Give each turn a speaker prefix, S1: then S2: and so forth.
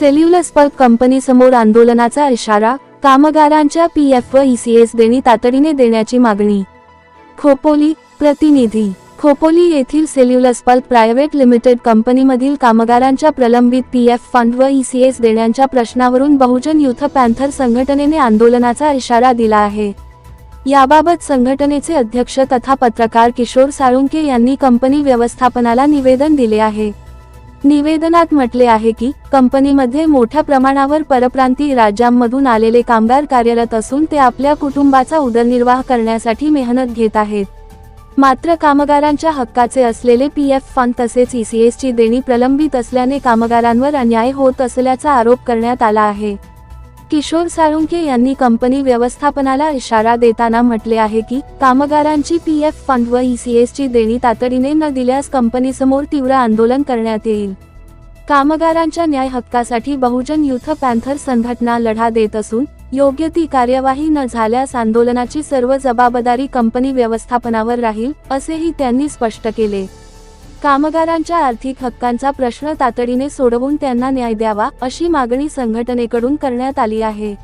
S1: सेल्युलस pulp कंपनीसमोर आंदोलनाचा इशारा, कामगारांच्या पीएफ व ईसीएस देणी तातडीने देण्याची मागणी. खोपोली. प्रतिनिधी. खोपोली येथील सेल्युलस पल्प प्रायव्हेट लिमिटेड कंपनीमधील कामगारांच्या प्रलंबित पीएफ फंड व ईसीएस देण्याच्या प्रश्नावरून बहुजन युथ पॅन्थर संघटनेने आंदोलनाचा इशारा दिला आहे. याबाबत संघटनेचे अध्यक्ष तथा पत्रकार किशोर साळुंके यांनी कंपनी व्यवस्थापनाला निवेदन दिले आहे. निवेदनात म्हटले आहे की कंपनीमध्ये मोठ्या प्रमाणावर परप्रांतीय राज्यांमधून आलेले कामगार कार्यरत असून ते आपल्या कुटुंबाचा उदरनिर्वाह करण्यासाठी मेहनत घेत आहेत. मात्र कामगारांच्या हक्काचे असलेले पीएफ फंड तसेच ईसीएसची देणी प्रलंबित असल्याने कामगारांवर अन्याय होत असल्याचा आरोप करण्यात आला आहे. किशोर साळुंके यांनी कंपनी व्यवस्थापनाला इशारा देताना म्हटले आहे की कामगारांची पीएफ फंड व ईसीएसची देणी तातडीने न दिल्यास कंपनीसमोर तीव्र आंदोलन करण्यात येईल. कामगारांच्या न्याय हक्कासाठी बहुजन युथ पॅन्थर संघटना लढा देत असून योग्य ती कार्यवाही न झाल्यास आंदोलनाची सर्व जबाबदारी कंपनी व्यवस्थापनावर राहील, असेही त्यांनी स्पष्ट केले. कामगारांच्या आर्थिक हक्कांचा प्रश्न तातडीने सोडवून त्यांना न्याय द्यावा, अशी मागणी संघटनेकडून करण्यात आली आहे.